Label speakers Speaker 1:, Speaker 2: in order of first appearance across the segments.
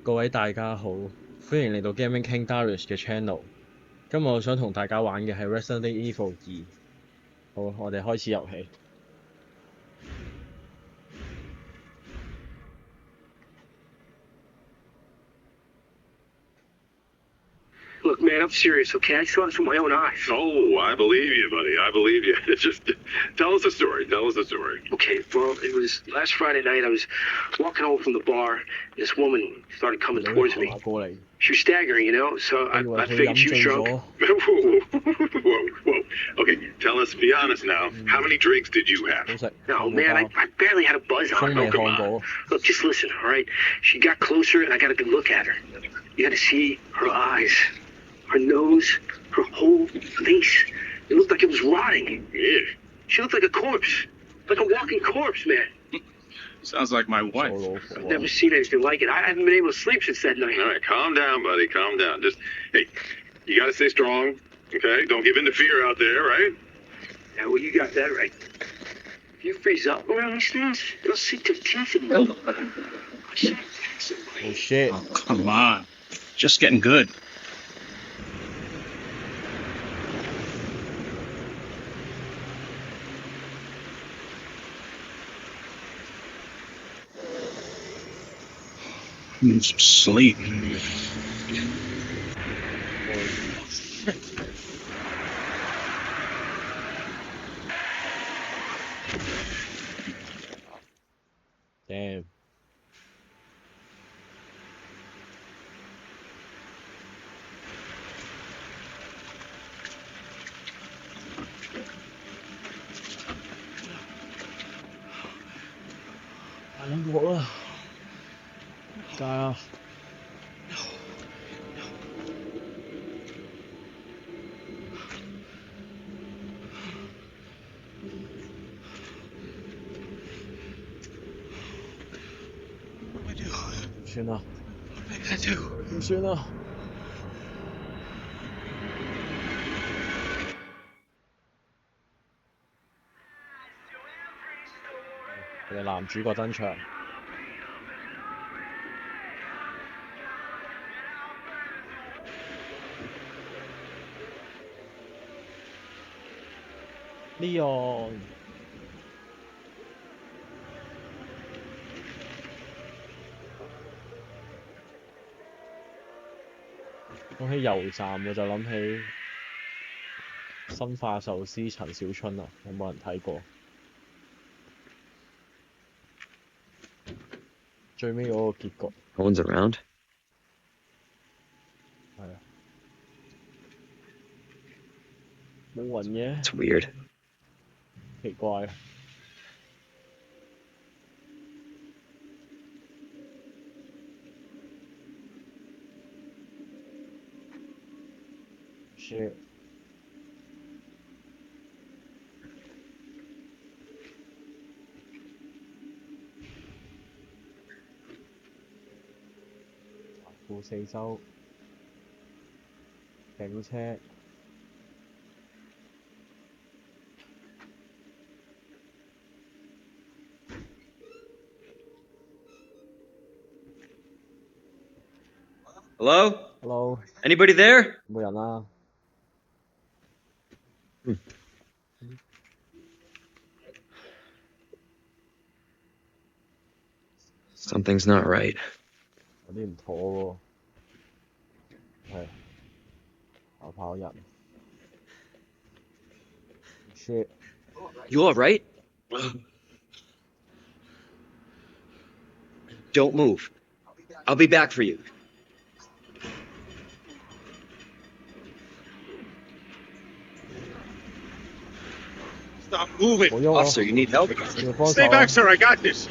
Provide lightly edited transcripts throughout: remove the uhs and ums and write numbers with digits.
Speaker 1: 各位大家好，歡迎嚟到 Gaming King Darius 嘅 channel。今日我想同大家玩嘅係 Resident Evil 2。好，我哋開始遊戲。
Speaker 2: Look, man, I'm serious, okay? I saw this with my own eyes.
Speaker 3: Oh, I believe you, buddy. I believe you. Just tell us the story. Tell us the story.
Speaker 2: Okay, well, it was last Friday night. I was walking home from the bar. This woman started coming
Speaker 1: 你
Speaker 2: towards
Speaker 1: 行
Speaker 2: me.
Speaker 1: 下過嚟，
Speaker 2: She was staggering, you know, so
Speaker 1: 我以為
Speaker 2: I
Speaker 1: 佢
Speaker 2: figured
Speaker 1: 飲
Speaker 2: she was
Speaker 1: 醉
Speaker 2: drunk.
Speaker 1: 咗。
Speaker 3: Whoa. Okay, tell us, be honest now. How many drinks did you
Speaker 1: 好
Speaker 3: have?
Speaker 1: 食。
Speaker 2: No, man, I barely had a buzz
Speaker 1: 風
Speaker 2: on.
Speaker 1: 味
Speaker 2: Come
Speaker 1: 漢
Speaker 2: on.
Speaker 1: 堡。
Speaker 2: Look, just listen, all right? She got closer, and I got a good look at her. You had to see her eyes, her nose, her whole face. It looked like it was rotting.
Speaker 3: Yeah.
Speaker 2: She looked like a corpse. Like a walking corpse, man.
Speaker 3: Sounds like my
Speaker 1: 做
Speaker 3: wife.
Speaker 1: 老虎
Speaker 2: I've
Speaker 1: 啊
Speaker 2: never seen anything like it. I haven't been able to sleep since that night.
Speaker 3: All right, calm down, buddy. Calm down. Just, hey, you got to stay strong, okay? Don't give in to fear out there, right?
Speaker 2: Yeah, well, you got that right. If you freeze up around these things, it'll sink to teeth in you.
Speaker 1: Oh shit！
Speaker 4: Oh, come on. Just getting good. Need some sleep.
Speaker 1: Damn。大撚鑊啦！點解啊？點算啊？點算啊？我哋男主角登場。Leon。講起油站，我就諗起生化壽司陳小春啊，有冇人睇過？最尾嗰個結局
Speaker 5: No one's around?
Speaker 1: 係啊，冇人嘅，
Speaker 5: It's weird.
Speaker 1: 奇怪。Shit。環顧四周，警車。
Speaker 5: Hello?
Speaker 1: Hello，
Speaker 5: Anybody there?
Speaker 1: 冇人啦。
Speaker 5: Something's not right.
Speaker 1: 有啲唔妥喎。係。跑人。Shit。
Speaker 5: You alright? Don't move. I'll be back for you.
Speaker 4: Stop moving.
Speaker 1: 冇喐啊！
Speaker 5: Officer, you need help?
Speaker 1: 要幫手
Speaker 4: Stay
Speaker 1: 啊
Speaker 4: back, sir. I got this.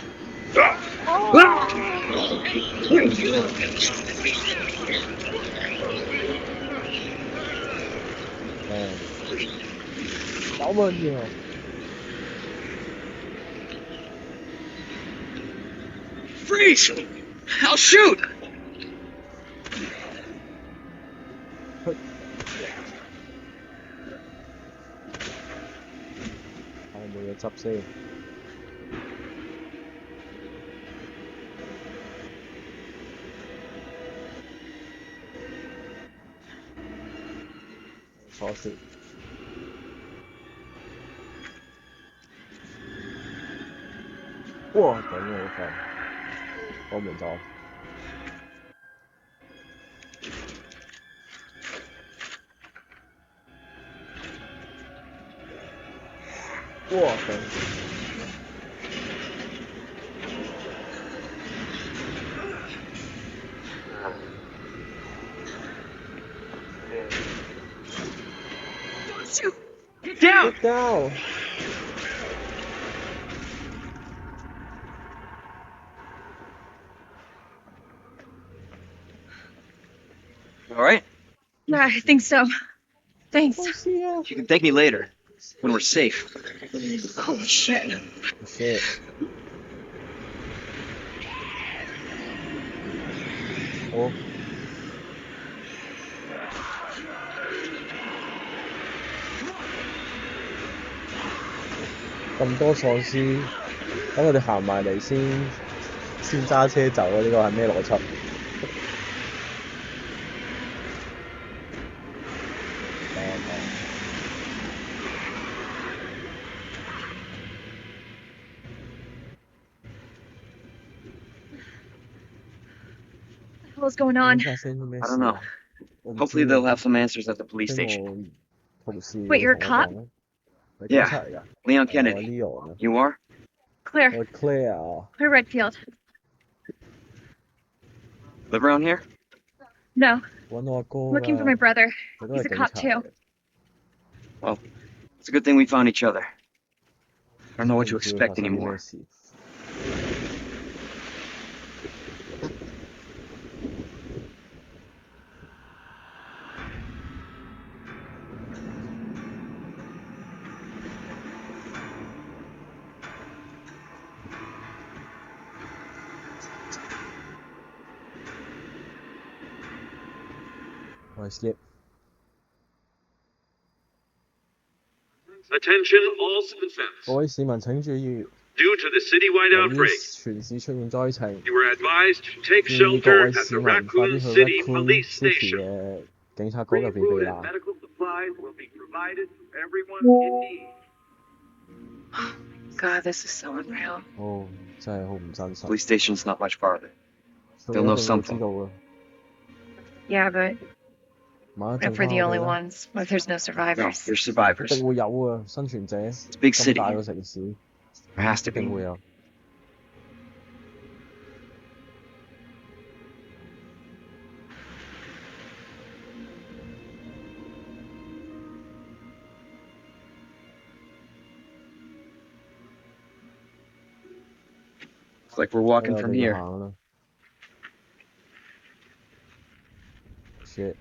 Speaker 5: Freeze! I'll shoot!
Speaker 1: 係冇嘢執先。鎖匙。哇！頂你個肺，開門咗。哇！頂。
Speaker 5: Shoot! Get down!
Speaker 1: Get down!
Speaker 5: All right?
Speaker 6: Yeah, I think so. Thanks.
Speaker 5: You can thank me later, when we're safe.
Speaker 4: Oh, shit.
Speaker 1: Shit.好。咁多喪屍，等我哋行埋嚟先揸車走啊！呢個係咩邏輯？What's
Speaker 6: going on?
Speaker 1: 發生啲咩事
Speaker 5: I don't know.
Speaker 1: 我唔知
Speaker 5: Hopefully they'll have some answers at the police
Speaker 1: 聽
Speaker 5: station.
Speaker 1: 我同事
Speaker 6: Wait, you're a
Speaker 1: 同我
Speaker 6: cop?
Speaker 1: 講你警察嚟㗎？
Speaker 5: Leon
Speaker 1: 我
Speaker 5: Kennedy.
Speaker 1: Leon 啊，
Speaker 5: You are?
Speaker 6: Claire.
Speaker 1: 我 Claire 啊，
Speaker 6: Claire Redfield.
Speaker 5: Live around here?
Speaker 6: No,
Speaker 1: 揾我阿哥
Speaker 6: looking for
Speaker 1: 㗎
Speaker 6: my brother.
Speaker 1: 佢都
Speaker 6: He's
Speaker 1: 係
Speaker 6: a
Speaker 1: 警
Speaker 6: cop
Speaker 1: 察
Speaker 6: too.
Speaker 1: 嚟嘅。
Speaker 5: It's a good thing we found each other. I don't know what to
Speaker 1: 唔知會
Speaker 5: expect
Speaker 1: 發生啲咩
Speaker 5: anymore.
Speaker 1: 事。我係 skip。
Speaker 3: Attention all citizens.
Speaker 1: 各位市民請注意，
Speaker 3: Due to the citywide
Speaker 1: 由於
Speaker 3: outbreak,
Speaker 1: 全市出現災情，
Speaker 3: you are advised to take
Speaker 1: 建議各
Speaker 3: shelter
Speaker 1: 位
Speaker 3: at
Speaker 1: 市
Speaker 3: the
Speaker 1: 民快
Speaker 3: Raccoon
Speaker 1: 啲去
Speaker 3: City
Speaker 1: Raccoon
Speaker 3: Police
Speaker 1: City
Speaker 3: Station.
Speaker 1: 嘅警察局
Speaker 3: Free
Speaker 1: 入邊避
Speaker 3: food and
Speaker 1: 難。
Speaker 3: medical supplies will be provided to everyone in need.
Speaker 6: God, this is so unreal.
Speaker 1: 哦，真係好唔真實。
Speaker 5: Police station's not much farther.
Speaker 1: 佢
Speaker 5: they'll know
Speaker 1: 一定會知
Speaker 5: something.
Speaker 1: 道嘅。
Speaker 6: Yeah, but
Speaker 1: 萬一
Speaker 6: what
Speaker 1: 剩
Speaker 6: if we're
Speaker 1: 翻
Speaker 6: the
Speaker 1: 我
Speaker 6: only
Speaker 1: 哋咧，
Speaker 6: ones? What if there's no
Speaker 5: No,
Speaker 6: survivors?
Speaker 5: there's
Speaker 1: 一
Speaker 5: survivors.
Speaker 1: 定會有嘅生存者。
Speaker 5: It's a big
Speaker 1: 咁
Speaker 5: city.
Speaker 1: 大個城市，
Speaker 5: There has
Speaker 1: 一
Speaker 5: to
Speaker 1: 定
Speaker 5: be.
Speaker 1: 會有。
Speaker 5: It's like we're
Speaker 1: 我
Speaker 5: walking
Speaker 1: 哋
Speaker 5: from
Speaker 1: 要
Speaker 5: here.
Speaker 1: 行啦。shit。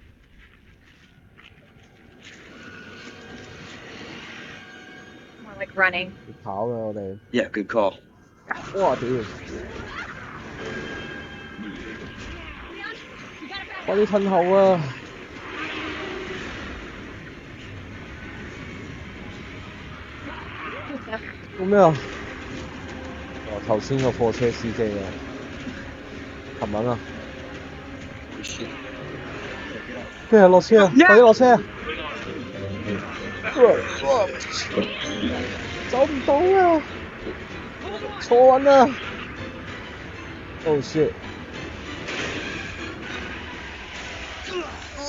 Speaker 6: More like running.
Speaker 1: 要跑啦我哋。
Speaker 5: Yeah, good call.
Speaker 1: 哇屌！快啲褪後啊！做咩啊？哦，頭先個貨車司機啊，琴晚啊，咩啊？落車啊！快啲落車啊！走唔到啊！坐穩啊！Oh shit！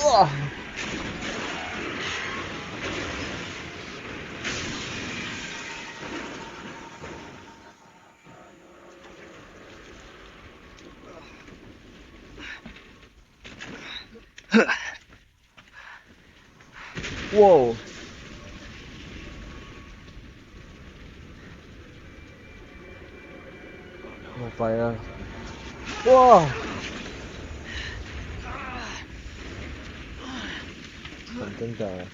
Speaker 1: 哇！哇！好弊啊！哇！神經病啊！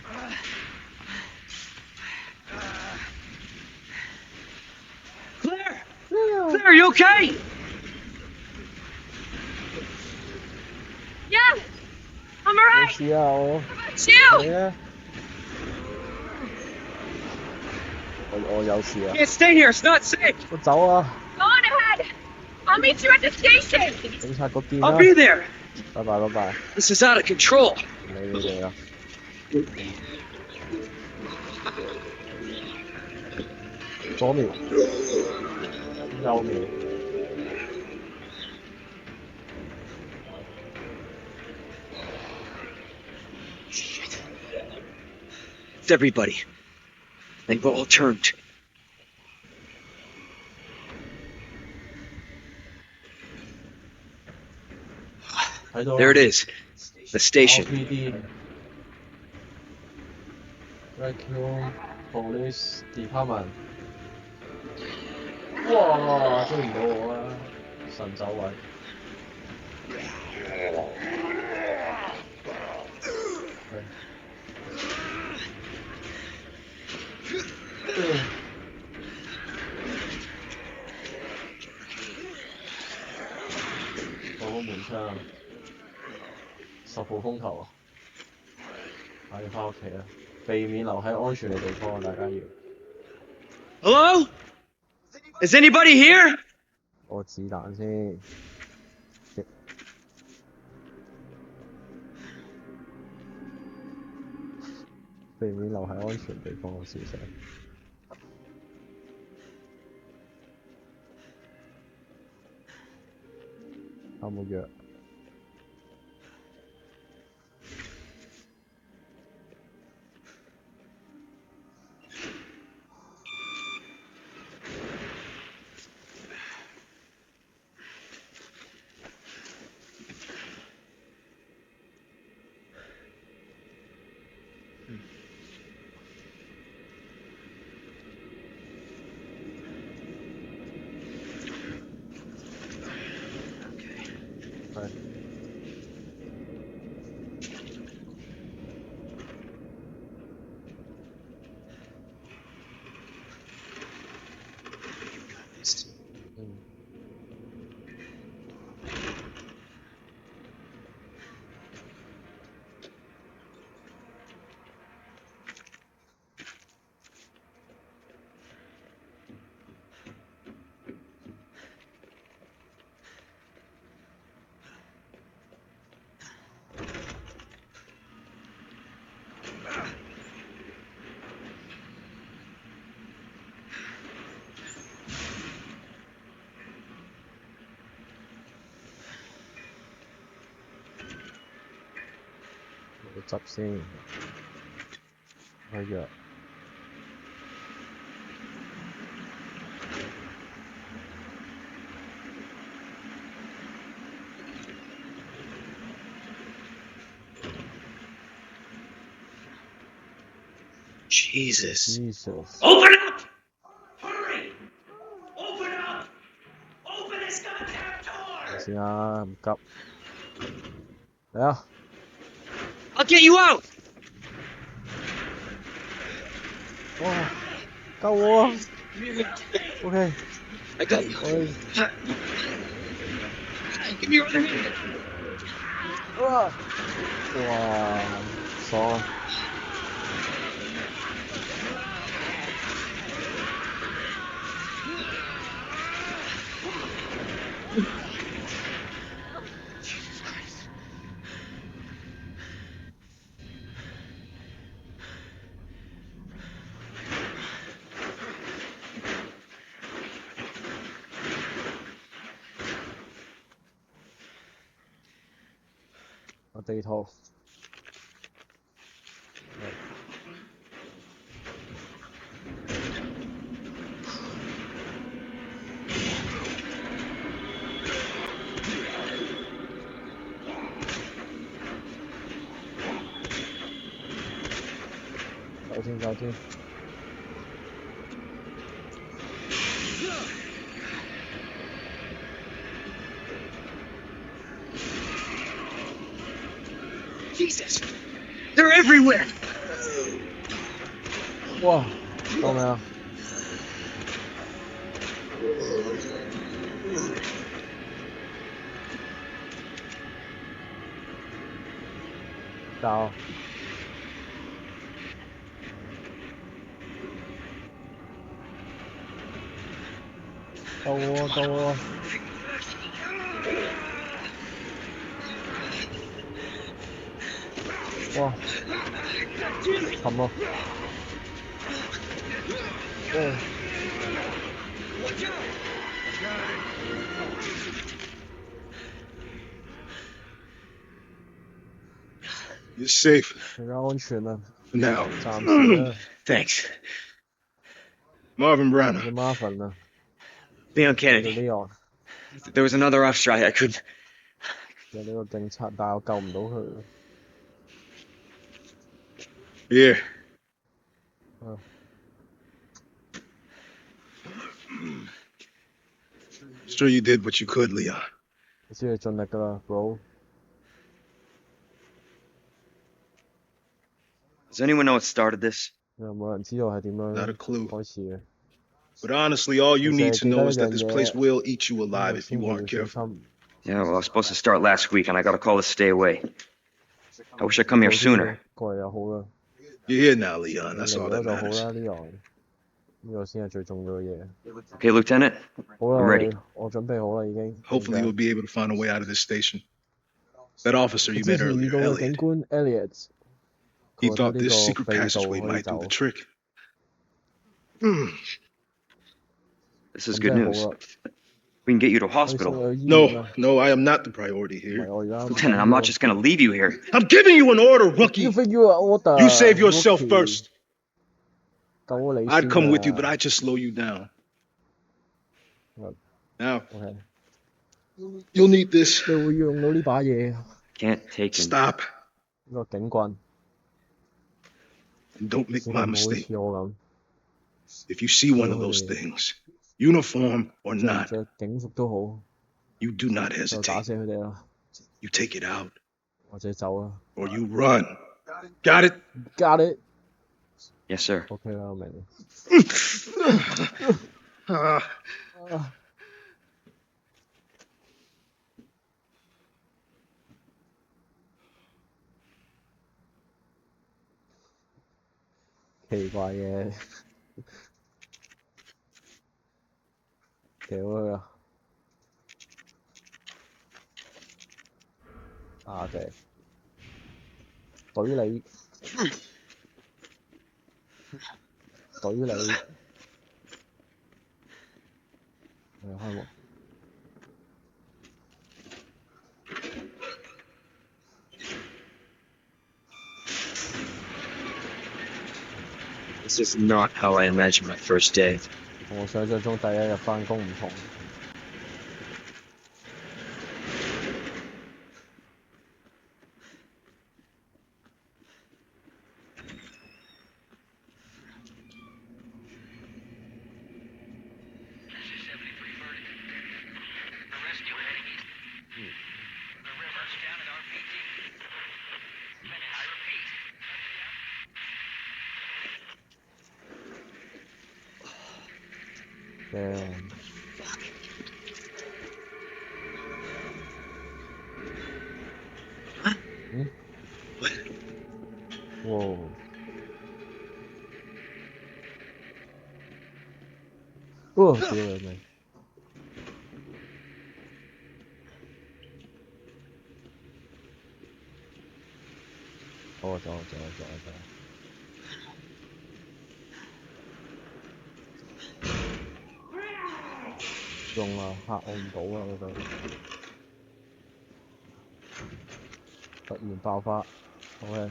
Speaker 5: Claire! Claire, you okay?
Speaker 6: Yeah, I'm
Speaker 1: 冇
Speaker 6: alright.
Speaker 1: 事啊我。
Speaker 6: How about
Speaker 1: 你
Speaker 6: you?
Speaker 1: 咧？我有事啊！
Speaker 5: Can't stay here. It's not safe.
Speaker 1: 我走啊！
Speaker 6: Go on ahead. I'll meet you at the station.
Speaker 1: 警察局見啦
Speaker 5: I'll！be there.
Speaker 1: 拜拜拜拜，
Speaker 5: This is out of control.
Speaker 1: 唔理你哋啦。左瞄，右瞄，
Speaker 5: Shit. It's everybody. They've all turned. There it is. The station.
Speaker 1: LPD Vacuum Police Department。哇！追唔到我啊！神走位。放好門窗，10號風球啊！快啲返屋企啦，避免留喺安全嘅地方啊！大家要。
Speaker 5: Hello? Is anybody here?
Speaker 1: 我子彈先。避免留喺安全地方，我笑死。有冇藥？係。執先，開藥。
Speaker 5: Jesus.
Speaker 1: Jesus。
Speaker 5: Open up! Hurry! Open up! Open this goddamn door!
Speaker 1: 先啊，唔急。嚟啊！
Speaker 5: I'll get you out!
Speaker 1: 哇！救我啊 ！OK。
Speaker 5: I got you.
Speaker 1: 我
Speaker 5: Give me your other hand.
Speaker 1: 哇！哇！爽啊！個地圖。走先。
Speaker 5: Jesus! They're everywhere!
Speaker 1: 哇！救命啊！走。救我！救我！哇！冚咯。哦，
Speaker 4: You're safe
Speaker 1: 更加安全啦，
Speaker 4: now.
Speaker 1: 暫時啦。
Speaker 7: Thanks.
Speaker 4: Marvin
Speaker 1: 我
Speaker 4: Branagh.
Speaker 1: 叫 Marvin 啊，
Speaker 7: Leon
Speaker 1: 我叫
Speaker 7: Kennedy.
Speaker 1: Leon。
Speaker 7: There was another officer I couldn't.
Speaker 1: 有呢個警察，但係我救唔到佢。
Speaker 4: Here.
Speaker 1: Oh.
Speaker 4: Sure you did what you could, Leon.
Speaker 1: 你知你盡力㗎啦 ，bro。
Speaker 7: Does anyone know what started this?
Speaker 1: 有冇人知道係點
Speaker 4: Not a
Speaker 1: 樣
Speaker 4: clue.
Speaker 1: 開始嘅？
Speaker 4: But honestly, all you need to know is that this place will eat you
Speaker 1: 呢
Speaker 4: alive
Speaker 1: 個
Speaker 4: if you
Speaker 1: 千祈要
Speaker 4: aren't
Speaker 1: 小
Speaker 4: careful.
Speaker 1: 心。
Speaker 7: Yeah, well, I was supposed to start last week, and I got a call to stay away. I wish I'd come here
Speaker 1: 早啲
Speaker 7: sooner.
Speaker 1: 過嚟就好啦，
Speaker 4: You're here now, Leon.
Speaker 1: 你
Speaker 4: That's
Speaker 1: 嚟
Speaker 4: all
Speaker 1: 咗
Speaker 4: that
Speaker 1: 就好
Speaker 4: matters.
Speaker 1: 啦，Leon。呢個先係最重要嘅嘢。
Speaker 7: Okay, Lieutenant?
Speaker 1: 好啦，
Speaker 7: I'm
Speaker 1: 我
Speaker 7: ready.
Speaker 1: 哋我準備好啦已經。
Speaker 4: Hopefully, you'll be able to find a way out of this station. That officer
Speaker 1: 你
Speaker 4: you
Speaker 1: 之
Speaker 4: met
Speaker 1: 前遇
Speaker 4: earlier,
Speaker 1: 到嘅警
Speaker 4: Elliot,
Speaker 1: 官 Elliot，
Speaker 4: he
Speaker 1: 佢覺得
Speaker 4: thought
Speaker 1: 呢
Speaker 4: this
Speaker 1: 個
Speaker 4: secret
Speaker 1: 秘道
Speaker 4: passageway
Speaker 1: 可以
Speaker 4: might
Speaker 1: 走
Speaker 4: do the。trick.
Speaker 7: This is
Speaker 1: 咁
Speaker 7: good
Speaker 1: 真係
Speaker 7: news.
Speaker 1: 好啦，
Speaker 7: We can get you to
Speaker 1: 可以送
Speaker 7: hospital.
Speaker 1: 去醫院
Speaker 4: No,
Speaker 1: 啦。
Speaker 4: no, I am not the priority
Speaker 1: 唔係
Speaker 4: here.
Speaker 1: 我而家唔
Speaker 7: Lieutenant,
Speaker 1: 緊
Speaker 7: I'm
Speaker 1: 要
Speaker 7: not just gonna leave you here.
Speaker 4: I'm giving you an order,
Speaker 1: You
Speaker 4: rookie.
Speaker 1: figure out order.
Speaker 4: You save yourself
Speaker 1: Rookie
Speaker 4: first.
Speaker 1: 救咗你
Speaker 4: I'd
Speaker 1: 先
Speaker 4: come with you,
Speaker 1: 啊
Speaker 4: but I'd just slow you down.
Speaker 1: Look.
Speaker 4: Now,
Speaker 1: OK，
Speaker 4: you'll need this.
Speaker 1: 你會用到呢把嘢，
Speaker 7: Can't take him.
Speaker 4: Stop
Speaker 1: 呢個警棍，
Speaker 4: and don't make
Speaker 1: 千祈
Speaker 4: my
Speaker 1: 唔好
Speaker 4: mistake.
Speaker 1: 似我咁，
Speaker 4: If you see one of those things, uniform or
Speaker 1: 即係
Speaker 4: not,
Speaker 1: 着警服都好，
Speaker 4: you do not
Speaker 1: 就打
Speaker 4: hesitate.
Speaker 1: 死佢哋啦，
Speaker 4: You take it out
Speaker 1: 或者走啦。
Speaker 4: or you run. Got it?
Speaker 1: Got it。
Speaker 7: Yes, sir.
Speaker 1: OK 啦，我明。
Speaker 4: Ah,
Speaker 1: 啊奇怪嘅，屌佢啊！啊嘅，懟你，懟你，開門。
Speaker 7: This is not how I imagined my first day.
Speaker 1: 同我想象中第一日返工唔同。Damn. Hmm? Whoa. Oh, dear me. Oh, trời. 中啦，嚇我唔到啊！嗰度突然爆發，OK，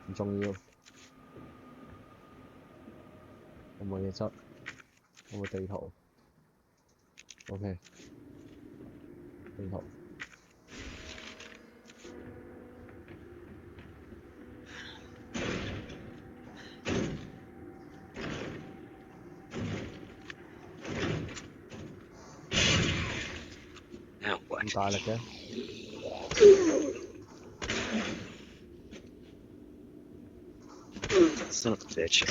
Speaker 1: 唔重要，有冇嘢執？有冇地圖 ？OK， 地圖。咁大力嘅？
Speaker 7: Son of a bitch.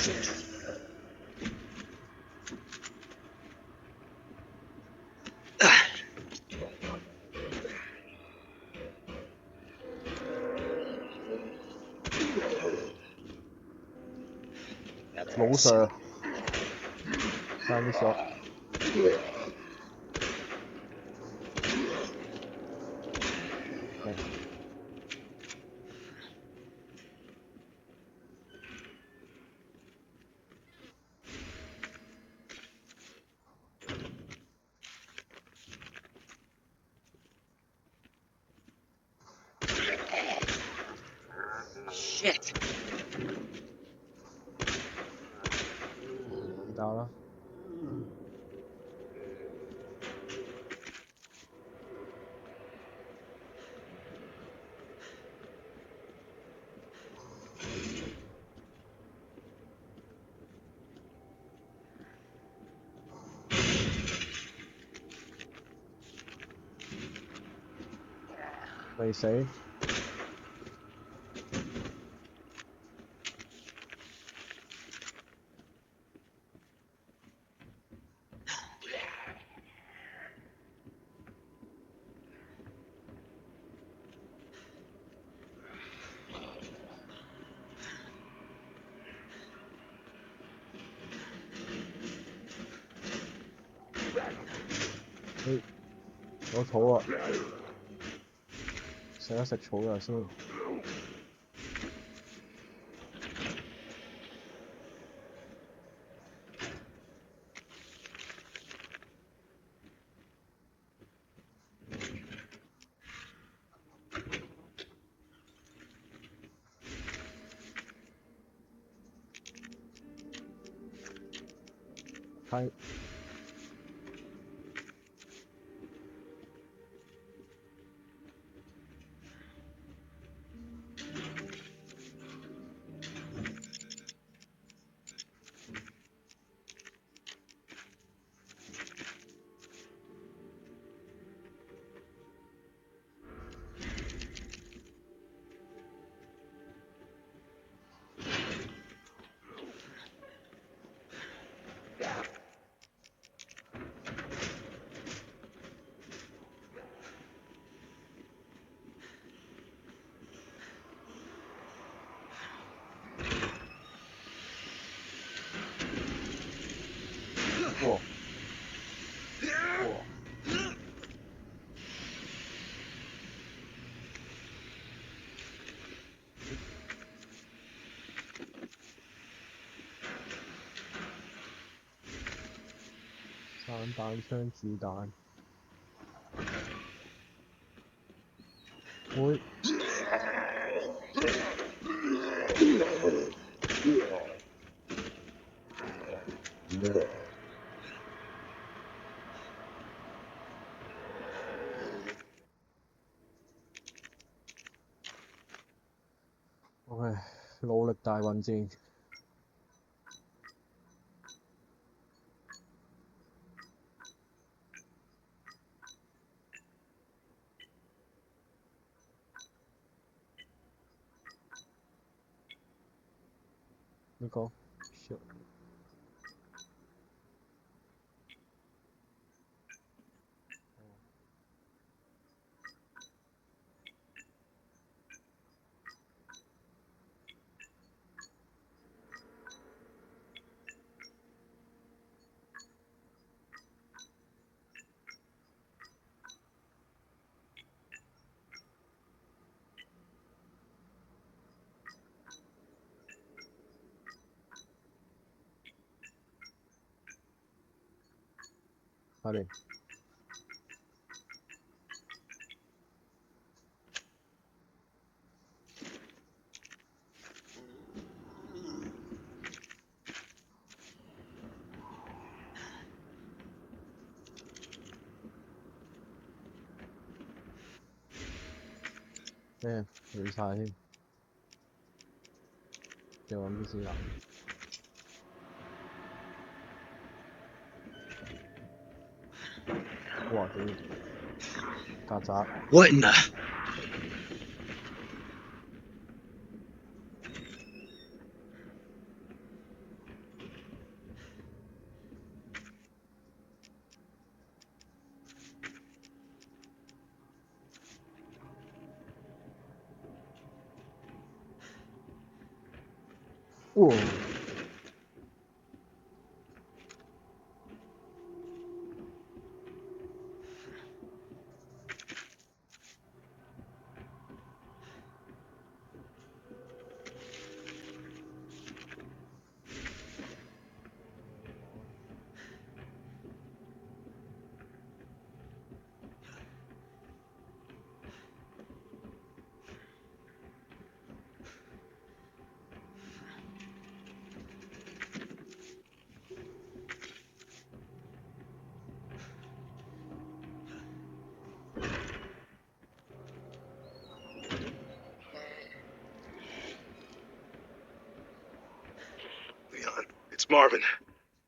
Speaker 7: That's
Speaker 1: 老 Sir，差啲傻。
Speaker 2: Shit.
Speaker 1: 打啦！未死。我肚啊！食一食草藥先。係。哇！哇！散彈槍子彈。會。OK，努力大混戰。呢個 shit。快啲！咩？亂晒添，又揾啲屎男。哇！屌！曱甴。
Speaker 4: What in the?
Speaker 1: 哇！
Speaker 4: Marvin,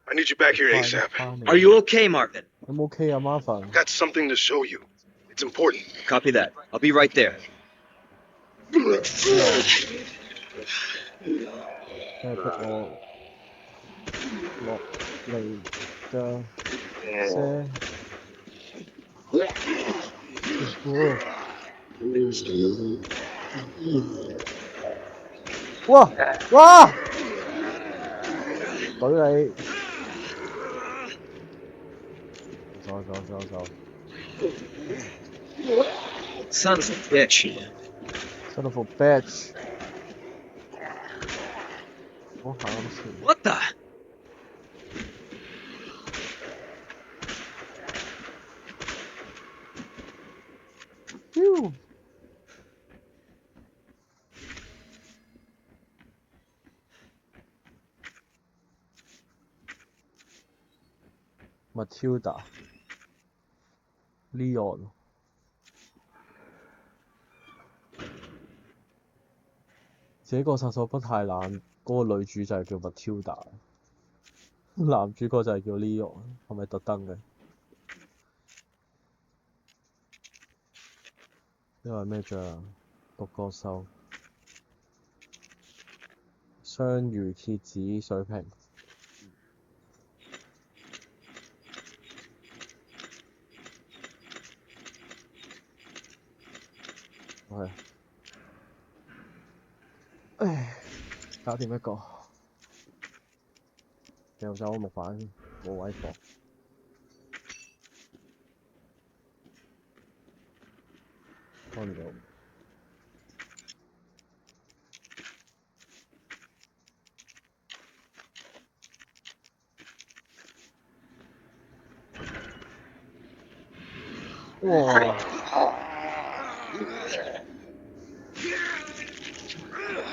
Speaker 4: I need you back here ASAP.
Speaker 7: Are you okay, Marvin?
Speaker 1: I'm okay 啊，Marvin。
Speaker 4: Got something to show you. It's important.
Speaker 7: Copy that. I'll be right there.
Speaker 1: 即係逼我落嚟嘅車。哇哇！懟你！走。
Speaker 7: Son of a bitch.
Speaker 1: Son of a bitch！ 我行先。
Speaker 7: What the?
Speaker 1: Matilda Leon 這個殺手不太冷，嗰、個女主就係叫 Matilda， 男主角就係叫 Leon， 係咪特登嘅？呢個係咩獎啊？獨角獸雙魚蠍子水平。係，唉，搞掂一個，掉走木板，冇位放。看唔到。哇！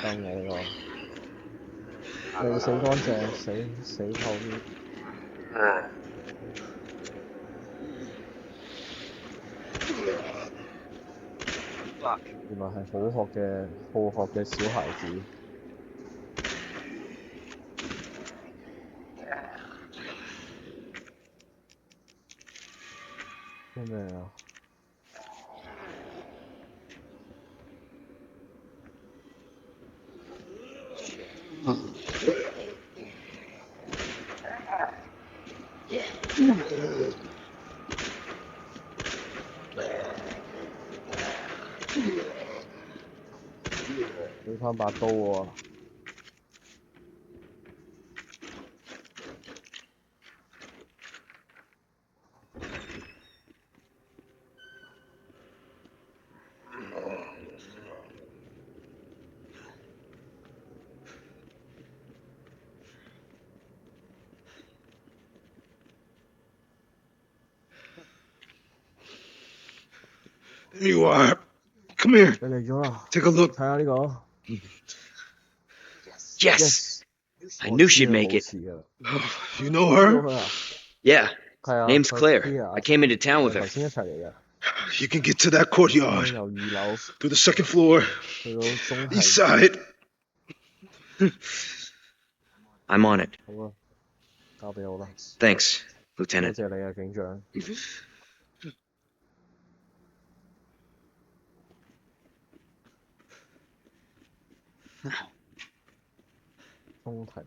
Speaker 1: 得你喎，未死乾淨，死透啲。原來係好學嘅小孩子。咩啊？俾返把刀喎。
Speaker 4: There you are. Come here.
Speaker 1: 你嚟咗啦。
Speaker 4: Take a look.
Speaker 1: 睇下呢個。
Speaker 7: Yes! I knew she'd make it.
Speaker 4: You know her?
Speaker 7: Yeah.
Speaker 1: 係啊。
Speaker 7: Name's Claire. I came into town with
Speaker 1: 頭
Speaker 7: her.
Speaker 1: 先一齊嚟嘅。
Speaker 4: You can get to that courtyard
Speaker 1: 由2樓
Speaker 4: through the second floor,
Speaker 1: 去到中
Speaker 4: east
Speaker 1: 庭。
Speaker 4: side.
Speaker 7: I'm on it.
Speaker 1: 好啊，交俾我啦。
Speaker 7: Thanks,
Speaker 1: 多
Speaker 7: Lieutenant.
Speaker 1: 謝你啊，警長。中庭。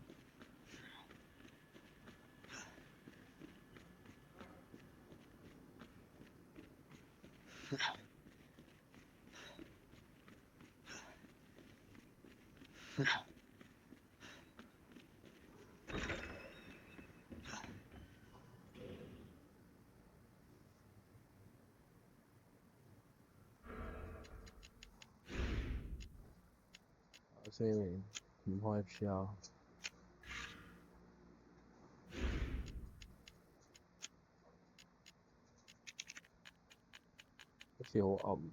Speaker 1: 先唔開 PR， 好似好暗。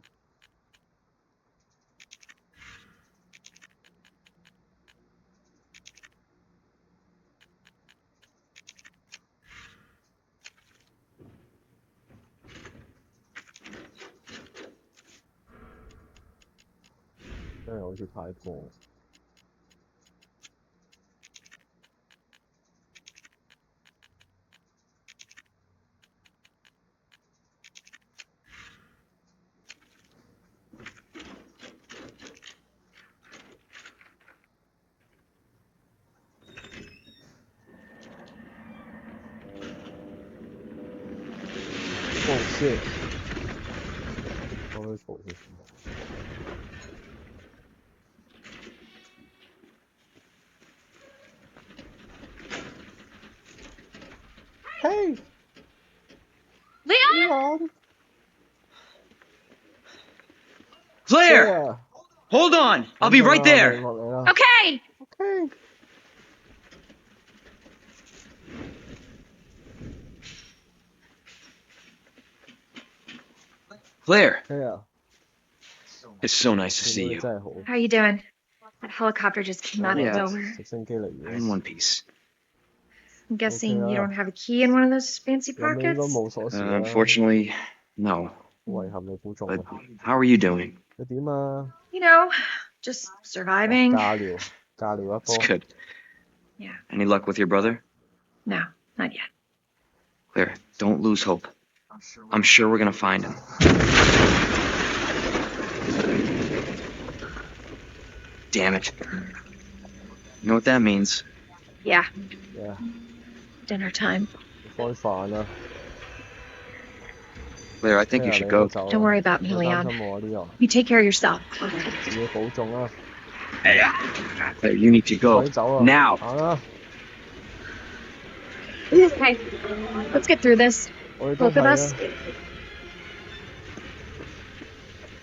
Speaker 1: 真係好似太過。先？我去補先。嘿
Speaker 6: Leon!
Speaker 7: Claire! Hold on! I'll be right there!
Speaker 6: Okay!
Speaker 1: Okay.
Speaker 7: Claire,
Speaker 1: 咩啊？
Speaker 7: it's so nice to
Speaker 1: 見
Speaker 7: see
Speaker 1: 到你
Speaker 7: you.
Speaker 1: 真係好，
Speaker 6: How are you doing? That helicopter just came out of
Speaker 7: Yeah.
Speaker 6: nowhere.
Speaker 1: 直升機嚟
Speaker 7: I'm in
Speaker 1: 嘅，
Speaker 7: one piece.
Speaker 6: I'm guessing
Speaker 1: Okay,
Speaker 6: you don't have a key in one of those fancy
Speaker 1: 諗你應該
Speaker 6: pockets?
Speaker 1: 冇鎖匙啦。
Speaker 7: Unfortunately, no.
Speaker 1: 遺憾你估中
Speaker 7: But
Speaker 1: 啦。
Speaker 7: how are you doing?
Speaker 1: 你點啊？
Speaker 6: You know, just
Speaker 1: 哇
Speaker 6: surviving.
Speaker 1: 加料，加料一
Speaker 7: It's
Speaker 1: 波。
Speaker 7: good.
Speaker 6: Yeah.
Speaker 7: Any luck with your brother?
Speaker 6: No, not yet.
Speaker 7: Claire, don't lose hope. I'm sure we're gonna find him. Damn it. You know what that means?
Speaker 6: Yeah,
Speaker 1: 咩啊？
Speaker 6: dinner time.
Speaker 1: 開飯啦。
Speaker 7: Claire, I think
Speaker 1: 咩
Speaker 7: you
Speaker 1: 啊？
Speaker 7: should
Speaker 1: 你
Speaker 7: go.
Speaker 1: 都走啦。
Speaker 6: Don't worry about me,
Speaker 1: 你擔
Speaker 6: Leon.
Speaker 1: 心我啊呢個，
Speaker 6: You take care of yourself.
Speaker 1: 自己保重啦。
Speaker 7: Claire, you need to
Speaker 1: 快
Speaker 7: go.
Speaker 1: 啲走啊！
Speaker 7: Now!
Speaker 1: 行啦！
Speaker 6: Okay, let's get through this.
Speaker 1: 我哋都
Speaker 6: Both of
Speaker 1: 係
Speaker 6: us.
Speaker 1: 啊。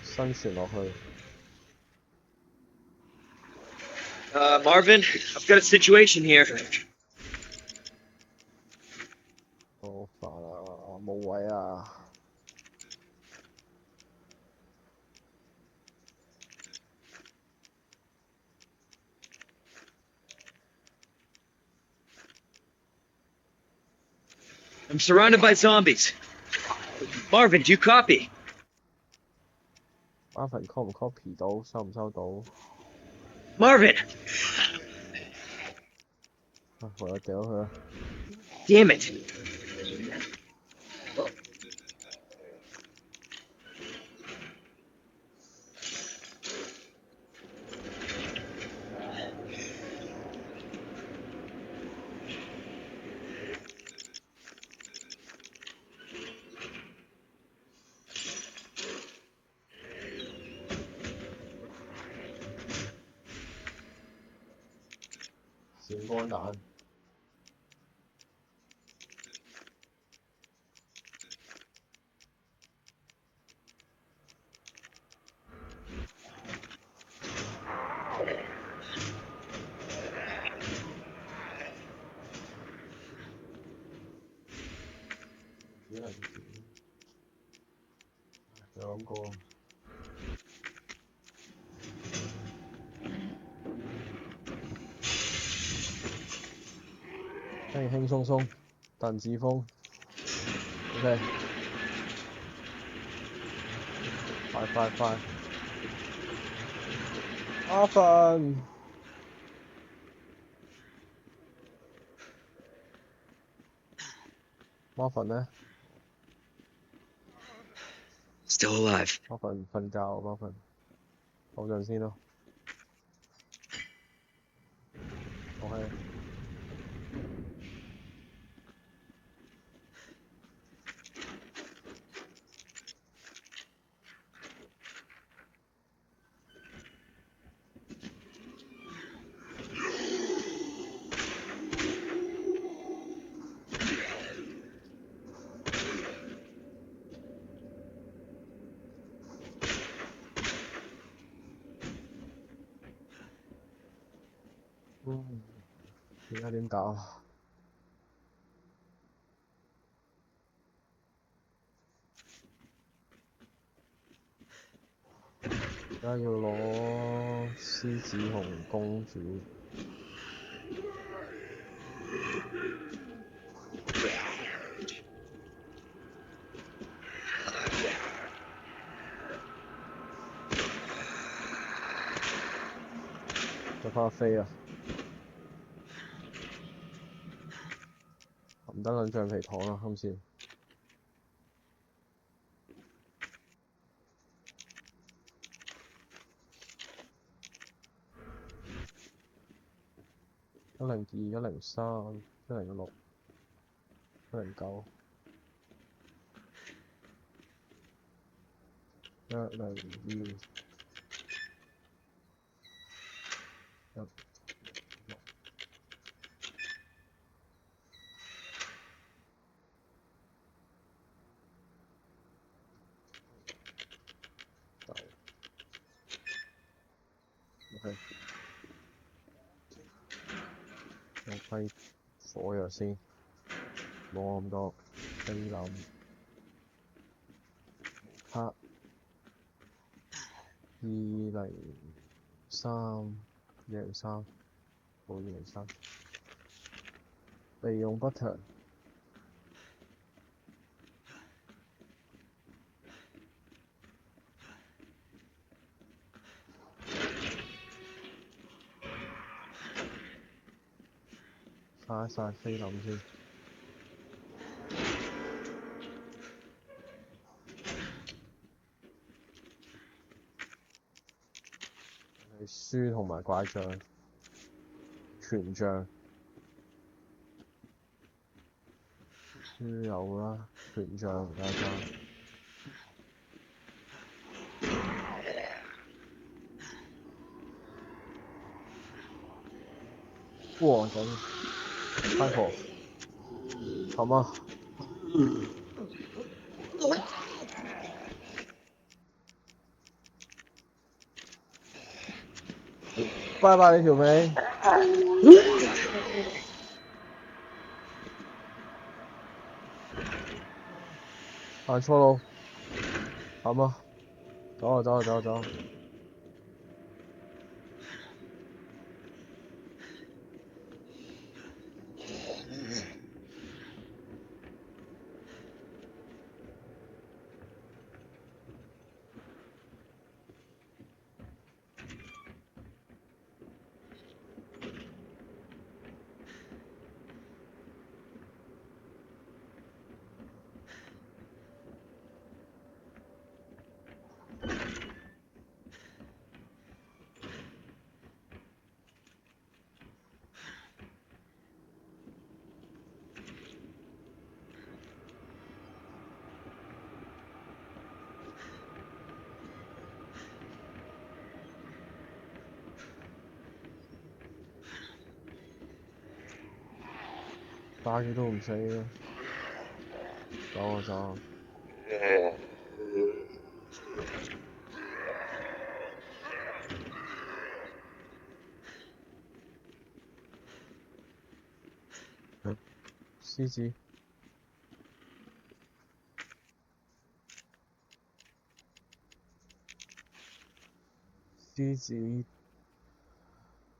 Speaker 1: 生存落去。
Speaker 7: Marvin, I've got a situation here.
Speaker 1: 好煩啊！冇位啊！
Speaker 7: I'm surrounded by zombies. Marvin, do you copy?
Speaker 1: 麻煩 call 唔 copy 到，收唔收到？
Speaker 7: Marvin!
Speaker 1: 啊，唯有掉佢啦。
Speaker 7: Damn it!
Speaker 1: 閃光彈。 有諗過。輕輕鬆鬆，鄧志峰 ，OK， 快，阿凡，馬凡呢？
Speaker 7: Still alive.
Speaker 1: 馬凡瞓覺，馬凡好陣先咯。OK。 而家點搞？而家要攞獅子紅公主。就翻飛啊！唔得撚橡皮糖啦，今次。102、103、106、109。102，OK， 我批火藥先，冇咁多菲林，黑203，冇203，利用不強。曬一曬菲林先。係書同埋拐杖，權杖。書有啦，權杖大家。哇！緊，太婆，咁啊！拜拜你條尾。行錯路，咁啊！走。打佢都唔死嘅，走。獅子。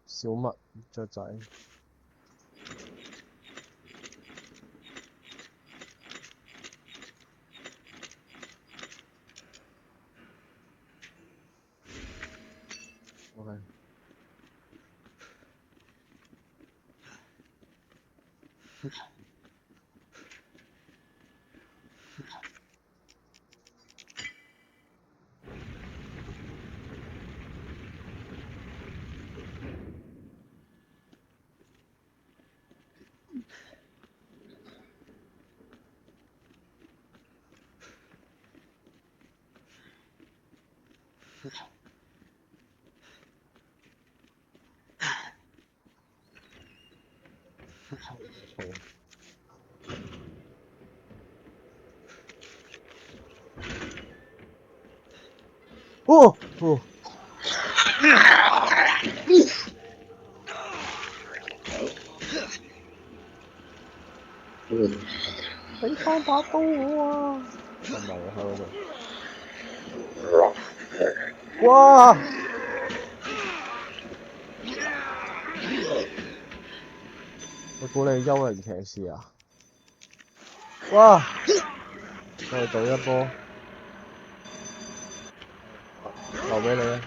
Speaker 1: 小麥雀仔。OK。哦！俾翻把刀我啊！唔係喺嗰度。哇！我估你係幽靈騎士啊！哇！我哋賭一波，留俾你啊！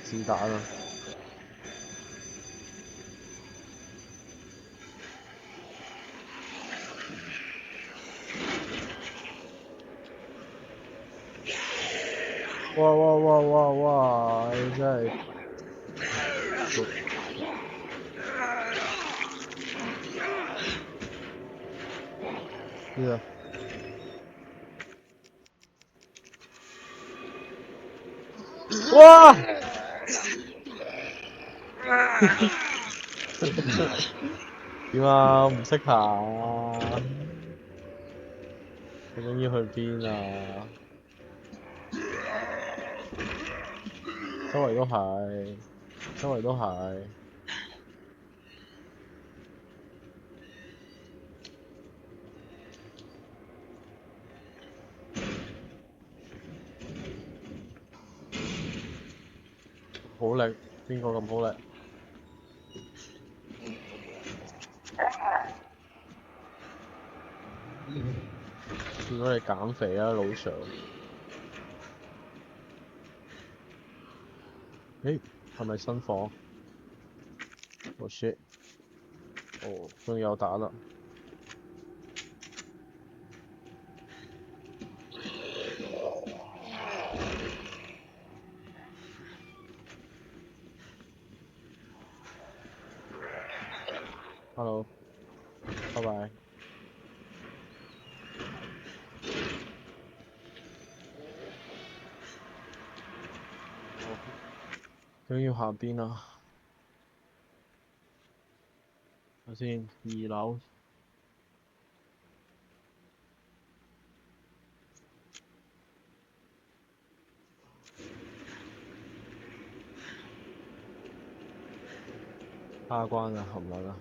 Speaker 1: 是但啊！哇！你真係〜呢個哇！點啊？唔識行？究竟要去邊啊？周圍都係，周圍都係。好力，邊個咁好力？見到你減肥啊，老 Sir！誒，係咪新房？Oh shit！哦，終於有打啦！Hello，拜拜。究竟要行邊啊？睇先，2樓。下關啊，冚撚啊！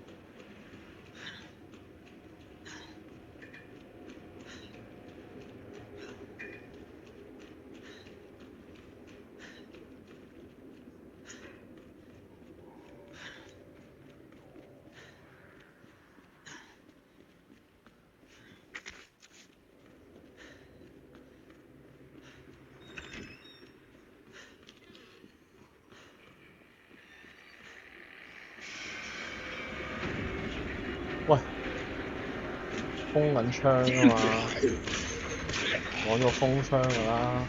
Speaker 1: 喂，封緊槍啊嘛，講咗封槍㗎啦，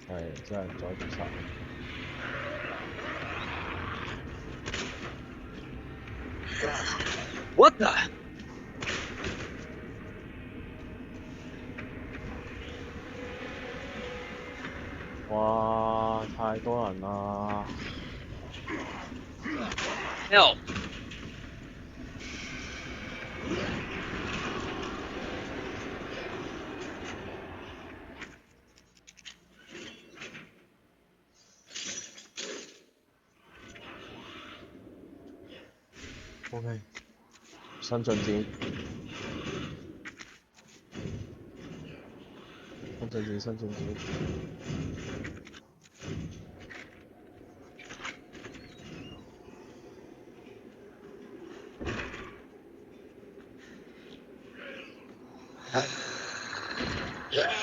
Speaker 1: 係真係唔再接受。
Speaker 7: What the？
Speaker 1: 哇！太多人啦
Speaker 7: Help！
Speaker 1: OK， 新進展，新進展。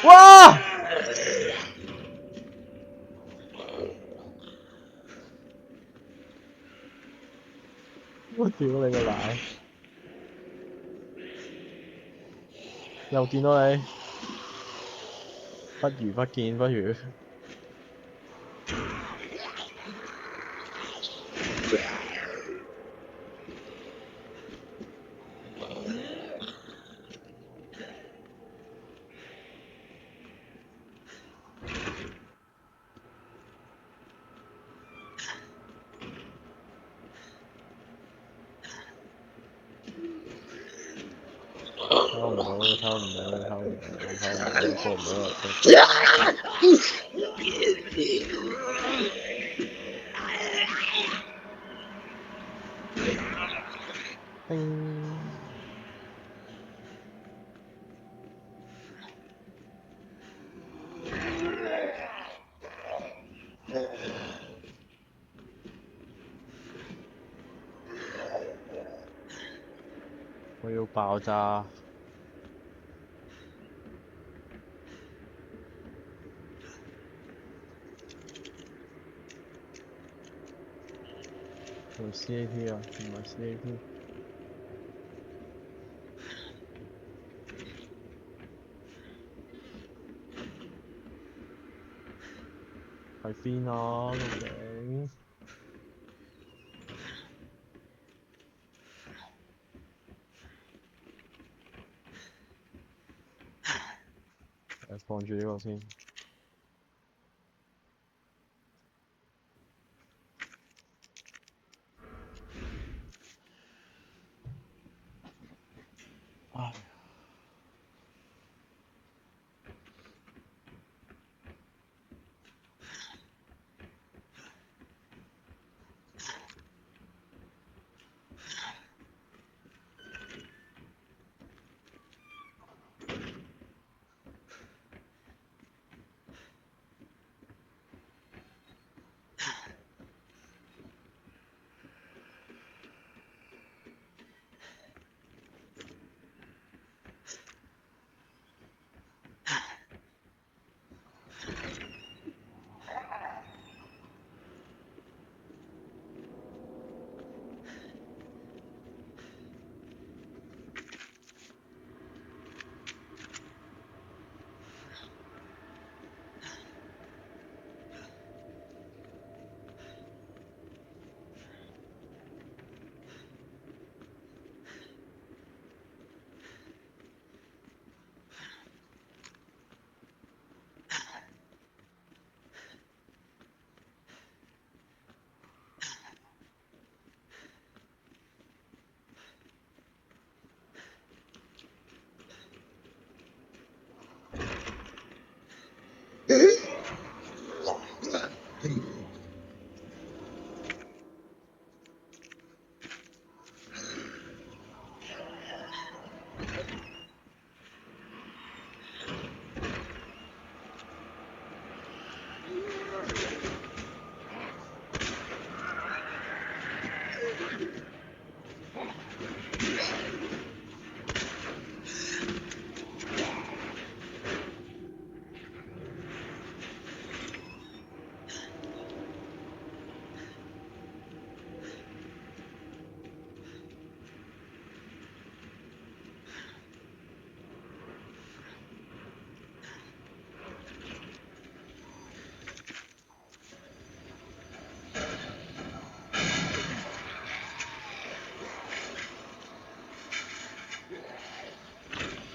Speaker 1: 哇！我屌你個奶！又見到你，不如不見，不如。偷唔到，偷唔到，偷唔到，偷唔到，過唔到入去。叮！我要爆炸！係咪 CAT 啊？唔係 CAT。喺邊啊？究竟？放住呢個先。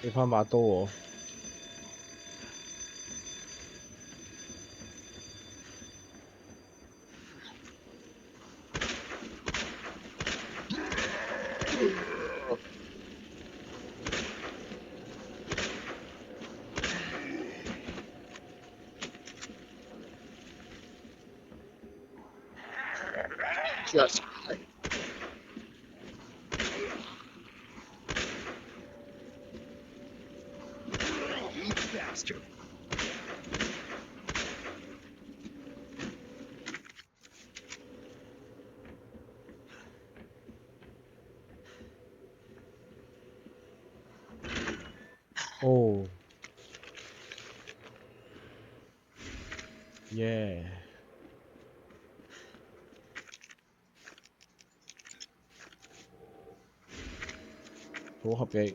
Speaker 1: 俾翻把刀我。Just you bastard. Oh. Yeah. 組合技。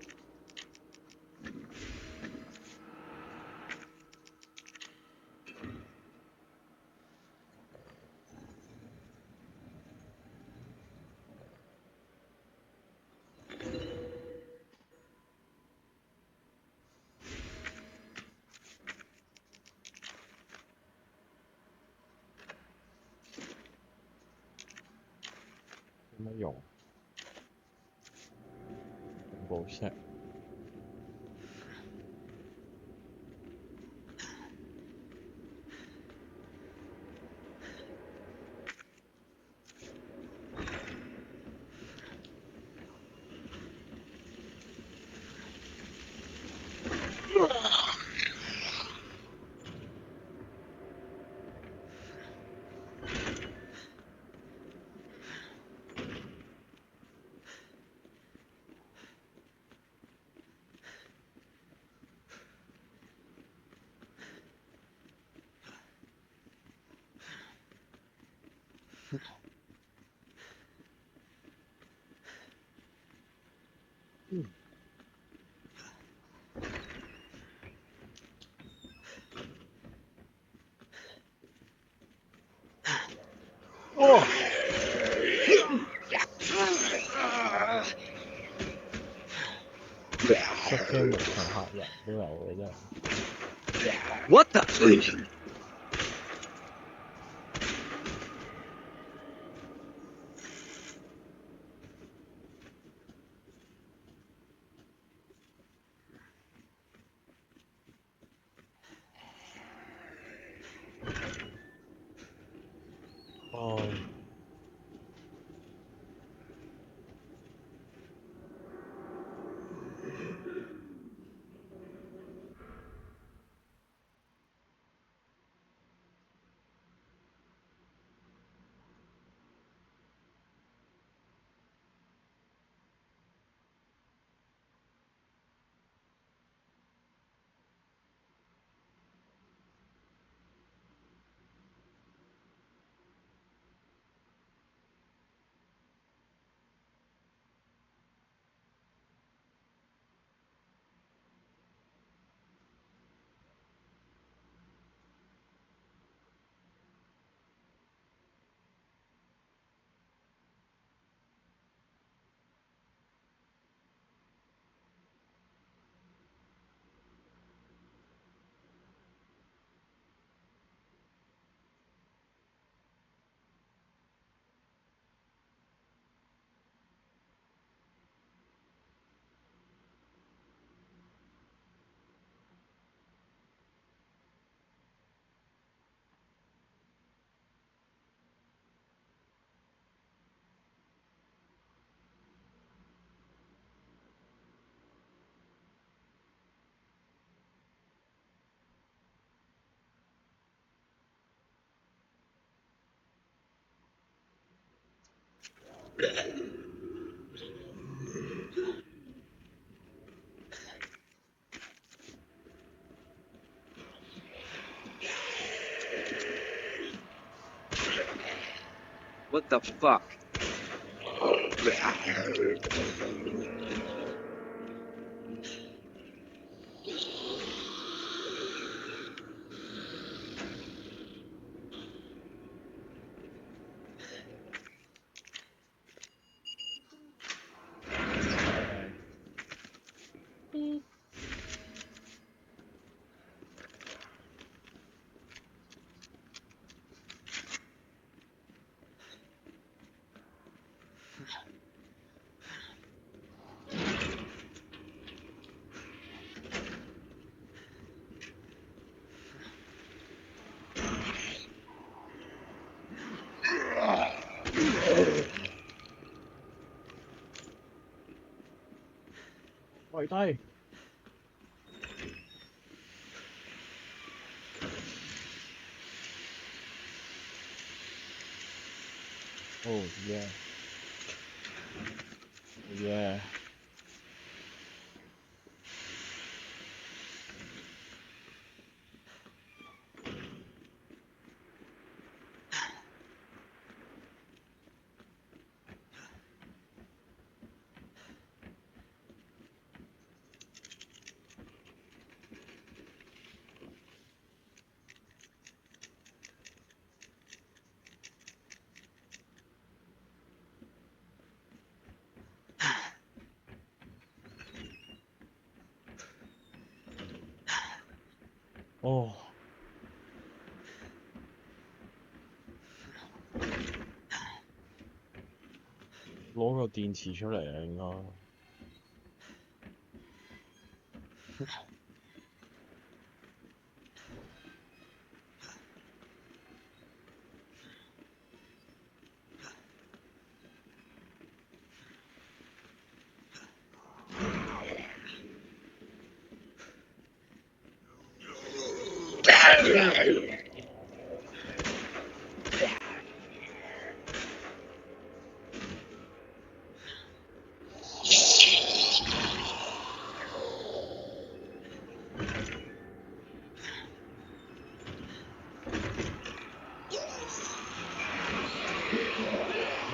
Speaker 1: 有乜用？恐怖 check。哇！出 game 同客人都有嘅真係。
Speaker 7: What the? What the fuck?
Speaker 1: 跪低。Oh yeah. Yeah.哦，攞個電池出嚟啊，應該。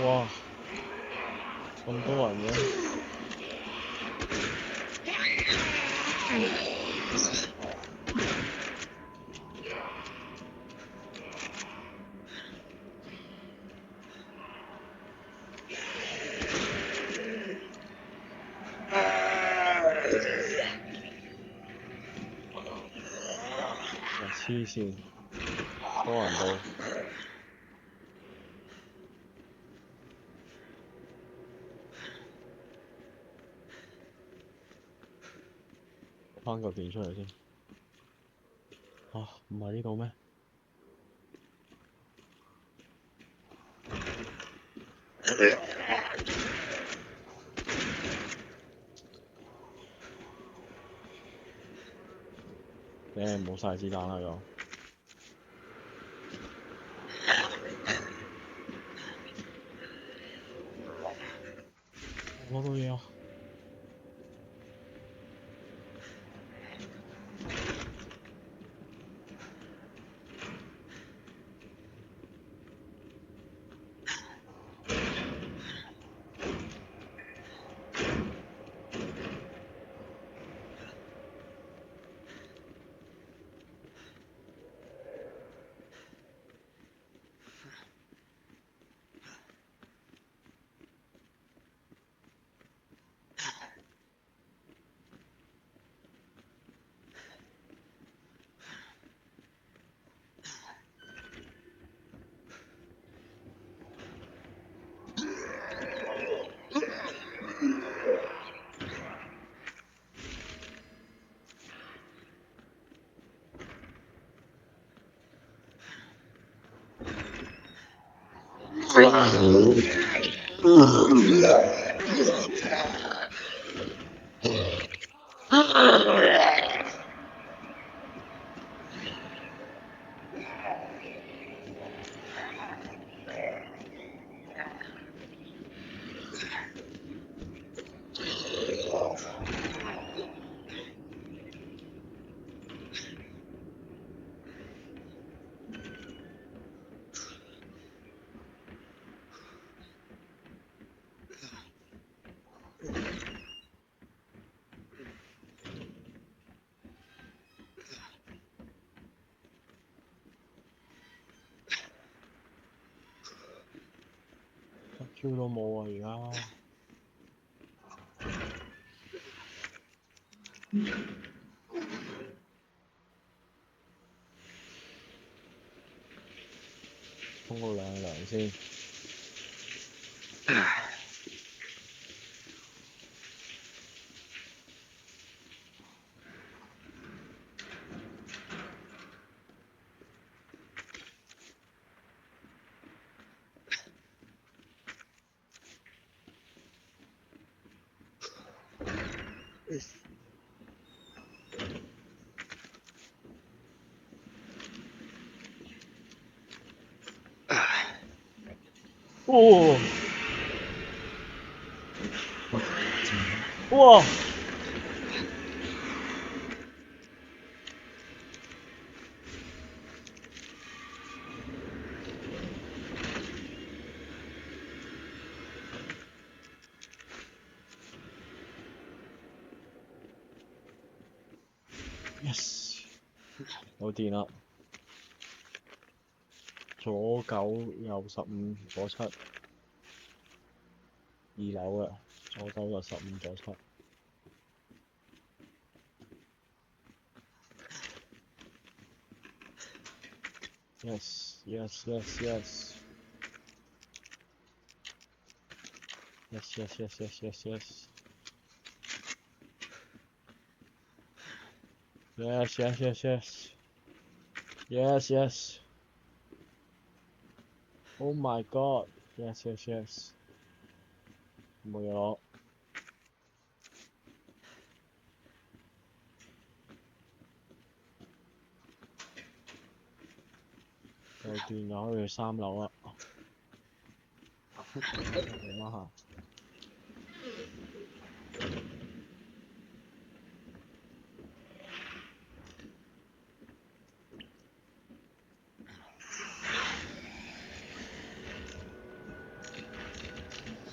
Speaker 1: 哇！咁多人嘅。黐線，多人到。翻嚿電出嚟先。啊，唔係呢度咩？冇晒子彈啦又。攞到嘢啊！Q 都冇啊而家。沖個涼先。哦，哇！ Yes， 有電啦，左9右15左7，2樓嘅，左9右15左7。Yes, yes, yes, yes. Yes, yes, yes, yes, yes, yes. Yes, yes, yes, yes. Yes, yes. Oh my god. Yes, yes, yes. 冇嘢攞。有電又可以去3樓啦。點啊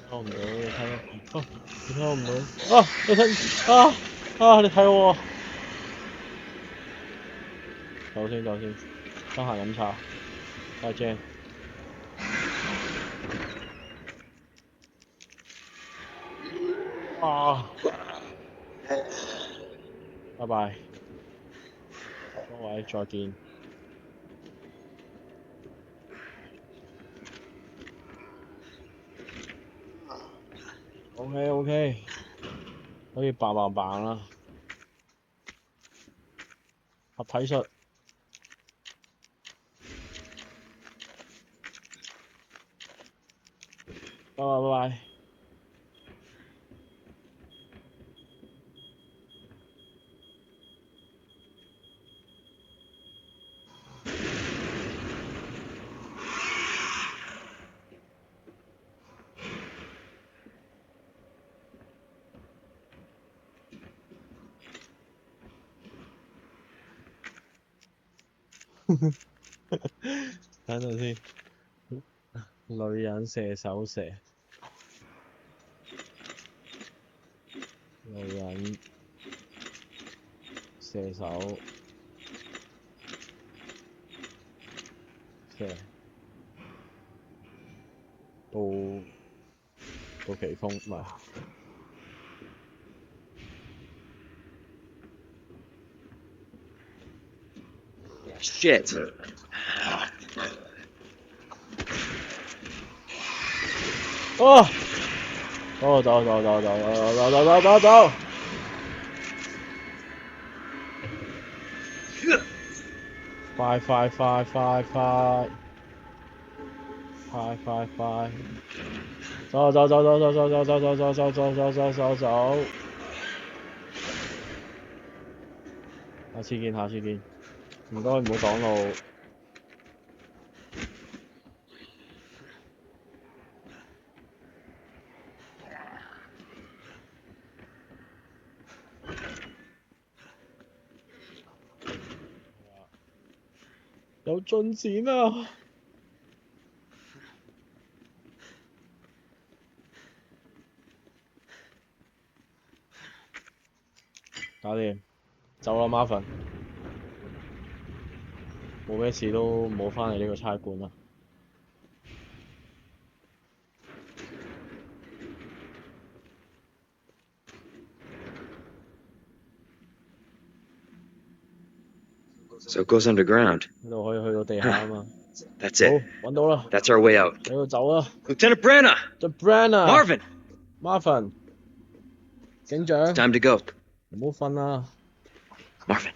Speaker 1: 睇唔到，你睇我，你睇我唔到，你睇，你睇我，走先，得閒飲茶，阿 Jane，拜拜，各位再見。OK， 可以棒啦，合體術，拜拜。等陣先，女人射手蛇，女人射手蛇，到奇峰唔係。
Speaker 7: Shit.
Speaker 1: 走！快！走！下次見，唔該唔好擋路。有進展啊！搞掂，走啦 Marvin， 冇咩事都冇返嚟呢個差館啦。
Speaker 7: So it goes underground.
Speaker 1: 呢度可以去到地下啊嘛。
Speaker 7: That's it.
Speaker 1: 好，揾到啦。
Speaker 7: That's our way out.
Speaker 1: 喺度走啦。
Speaker 7: Lieutenant Branagh!
Speaker 1: The Branagh。
Speaker 7: Marvin!
Speaker 1: 警長。
Speaker 7: Time to go.
Speaker 1: 唔好瞓啦。
Speaker 7: Marvin.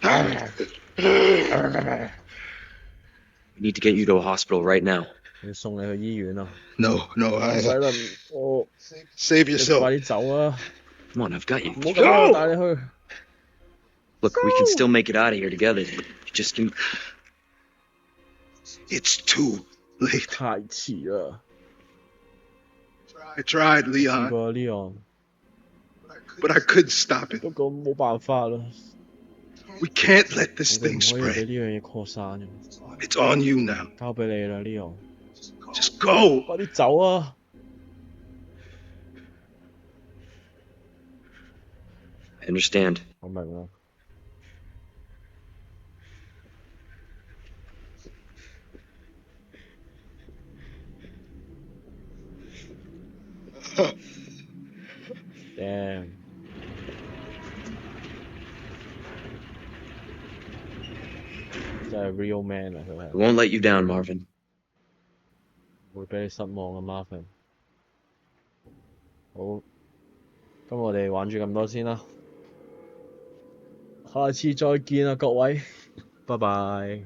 Speaker 7: We need to get you to a hospital right now.
Speaker 1: 要送你去醫院啊。
Speaker 4: No,
Speaker 1: 唔使啦，我
Speaker 4: save
Speaker 1: 你
Speaker 4: yourself.
Speaker 1: 快啲走啊！
Speaker 7: Come on, I've got you.
Speaker 1: 唔好咁啦，我帶你去。
Speaker 7: Look, we can still make it out of here together. You just can.
Speaker 4: It's too late.
Speaker 1: 太遲啦。
Speaker 4: I tried,
Speaker 1: 試
Speaker 4: Leon,
Speaker 1: 過 Leon，
Speaker 4: but I couldn't stop it.
Speaker 1: 不過冇辦法啦，
Speaker 4: We can't let
Speaker 1: 我
Speaker 4: this
Speaker 1: 哋唔
Speaker 4: thing
Speaker 1: 可以俾
Speaker 4: spread.
Speaker 1: 呢樣嘢擴散嘅，
Speaker 4: It's on you now.
Speaker 1: 交俾你啦 Leon，
Speaker 4: Just go.
Speaker 1: 快啲走啊！
Speaker 7: I understand.
Speaker 1: 我明啦。Damn， 真係 real man 啊！佢
Speaker 7: I
Speaker 1: 係
Speaker 7: won't let you down, Marvin.
Speaker 1: 唔會俾你失望啊 Marvin。好，咁我哋玩住咁多先啦，下次再見啊各位，拜拜。